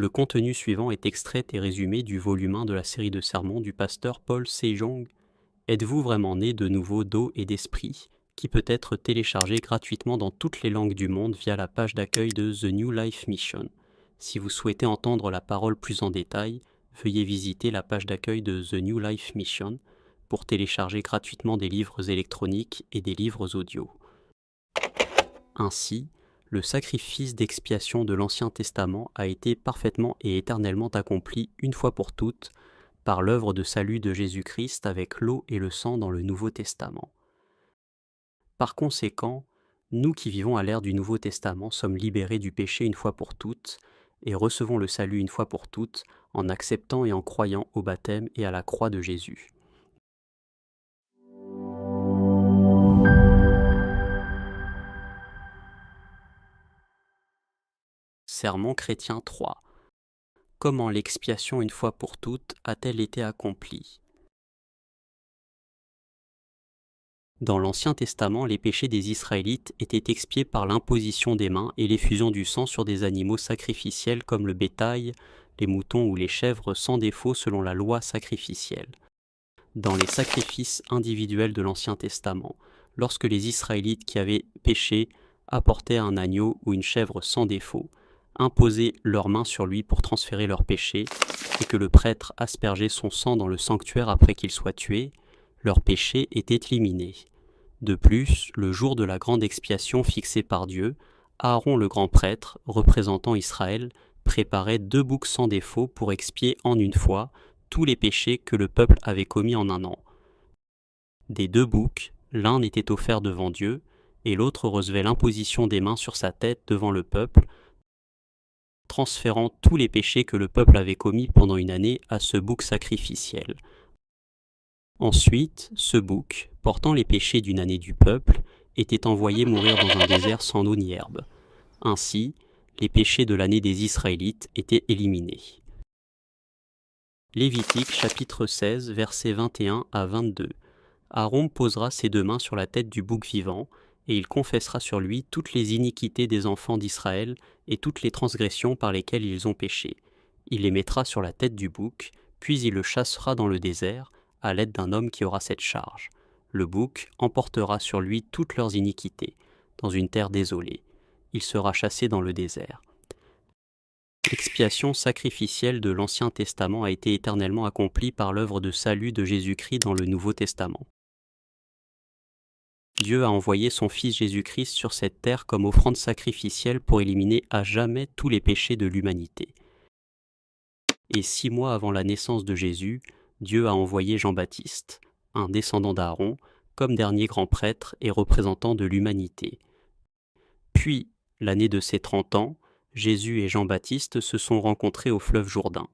Le contenu suivant est extrait et résumé du volume 1 de la série de sermons du pasteur Paul Sejong. Êtes-vous vraiment né de nouveau d'eau et d'esprit, qui peut être téléchargé gratuitement dans toutes les langues du monde via la page d'accueil de The New Life Mission. Si vous souhaitez entendre la parole plus en détail, veuillez visiter la page d'accueil de The New Life Mission pour télécharger gratuitement des livres électroniques et des livres audio. Ainsi, le sacrifice d'expiation de l'Ancien Testament a été parfaitement et éternellement accompli une fois pour toutes par l'œuvre de salut de Jésus-Christ avec l'eau et le sang dans le Nouveau Testament. Par conséquent, nous qui vivons à l'ère du Nouveau Testament sommes libérés du péché une fois pour toutes et recevons le salut une fois pour toutes en acceptant et en croyant au baptême et à la croix de Jésus. Sermon chrétien 3. Comment l'expiation une fois pour toutes a-t-elle été accomplie ? Dans l'Ancien Testament, les péchés des Israélites étaient expiés par l'imposition des mains et l'effusion du sang sur des animaux sacrificiels comme le bétail, les moutons ou les chèvres sans défaut selon la loi sacrificielle. Dans les sacrifices individuels de l'Ancien Testament, lorsque les Israélites qui avaient péché apportaient un agneau ou une chèvre sans défaut, imposaient leurs mains sur lui pour transférer leur péché, et que le prêtre aspergeait son sang dans le sanctuaire après qu'il soit tué, leur péché était éliminé. De plus, le jour de la grande expiation fixée par Dieu, Aaron le grand prêtre, représentant Israël, préparait 2 boucs sans défaut pour expier en une fois tous les péchés que le peuple avait commis en un an. Des 2 boucs, l'un était offert devant Dieu, et l'autre recevait l'imposition des mains sur sa tête devant le peuple, transférant tous les péchés que le peuple avait commis pendant une année à ce bouc sacrificiel. Ensuite, ce bouc, portant les péchés d'une année du peuple, était envoyé mourir dans un désert sans eau ni herbe. Ainsi, les péchés de l'année des Israélites étaient éliminés. Lévitique chapitre 16, versets 21 à 22. Aaron posera ses 2 mains sur la tête du bouc vivant, et il confessera sur lui toutes les iniquités des enfants d'Israël et toutes les transgressions par lesquelles ils ont péché. Il les mettra sur la tête du bouc, puis il le chassera dans le désert, à l'aide d'un homme qui aura cette charge. Le bouc emportera sur lui toutes leurs iniquités, dans une terre désolée. Il sera chassé dans le désert. L'expiation sacrificielle de l'Ancien Testament a été éternellement accomplie par l'œuvre de salut de Jésus-Christ dans le Nouveau Testament. Dieu a envoyé son Fils Jésus-Christ sur cette terre comme offrande sacrificielle pour éliminer à jamais tous les péchés de l'humanité. Et 6 mois avant la naissance de Jésus, Dieu a envoyé Jean-Baptiste, un descendant d'Aaron, comme dernier grand prêtre et représentant de l'humanité. Puis, l'année de ses 30 ans, Jésus et Jean-Baptiste se sont rencontrés au fleuve Jourdain.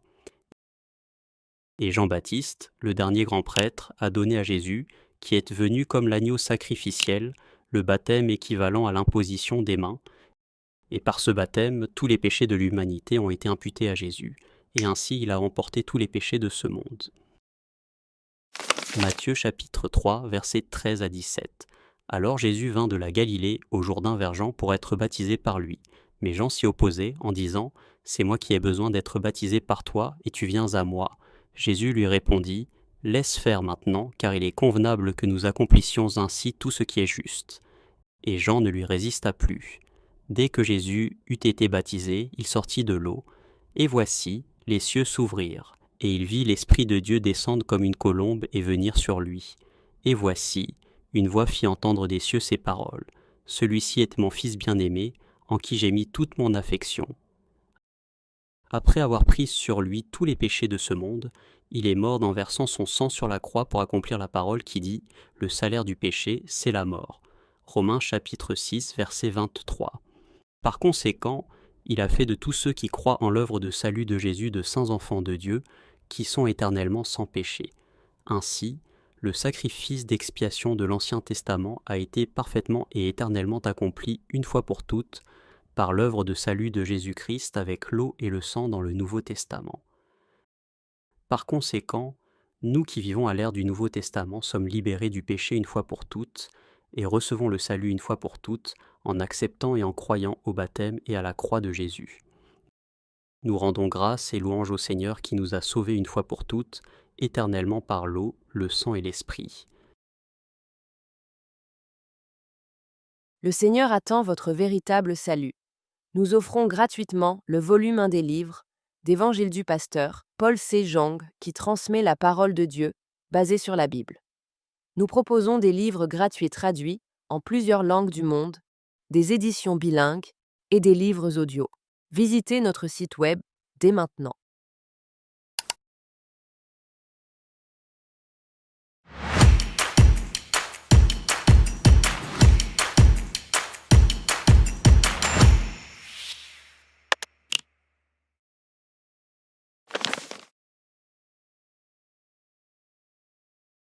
Et Jean-Baptiste, le dernier grand prêtre, a donné à Jésus, qui est venu comme l'agneau sacrificiel, le baptême équivalent à l'imposition des mains. Et par ce baptême, tous les péchés de l'humanité ont été imputés à Jésus, et ainsi il a remporté tous les péchés de ce monde. Matthieu chapitre 3, versets 13 à 17. Alors Jésus vint de la Galilée au Jourdain vers Jean pour être baptisé par lui. Mais Jean s'y opposait en disant « C'est moi qui ai besoin d'être baptisé par toi, et tu viens à moi. » Jésus lui répondit « Laisse faire maintenant, car il est convenable que nous accomplissions ainsi tout ce qui est juste. » Et Jean ne lui résista plus. Dès que Jésus eut été baptisé, il sortit de l'eau, et voici, les cieux s'ouvrirent, et il vit l'Esprit de Dieu descendre comme une colombe et venir sur lui. Et voici, une voix fit entendre des cieux ces paroles. « Celui-ci est mon Fils bien-aimé, en qui j'ai mis toute mon affection. » Après avoir pris sur lui tous les péchés de ce monde, il est mort en versant son sang sur la croix pour accomplir la parole qui dit « Le salaire du péché, c'est la mort. » Romains chapitre 6, verset 23. Par conséquent, il a fait de tous ceux qui croient en l'œuvre de salut de Jésus de saints enfants de Dieu, qui sont éternellement sans péché. Ainsi, le sacrifice d'expiation de l'Ancien Testament a été parfaitement et éternellement accompli une fois pour toutes par l'œuvre de salut de Jésus-Christ avec l'eau et le sang dans le Nouveau Testament. Par conséquent, nous qui vivons à l'ère du Nouveau Testament sommes libérés du péché une fois pour toutes et recevons le salut une fois pour toutes en acceptant et en croyant au baptême et à la croix de Jésus. Nous rendons grâce et louange au Seigneur qui nous a sauvés une fois pour toutes, éternellement par l'eau, le sang et l'Esprit. Le Seigneur attend votre véritable salut. Nous offrons gratuitement le volume 1 des livres d'Évangile du pasteur Paul C. Jong qui transmet la parole de Dieu, basée sur la Bible. Nous proposons des livres gratuits traduits en plusieurs langues du monde, des éditions bilingues et des livres audio. Visitez notre site web dès maintenant.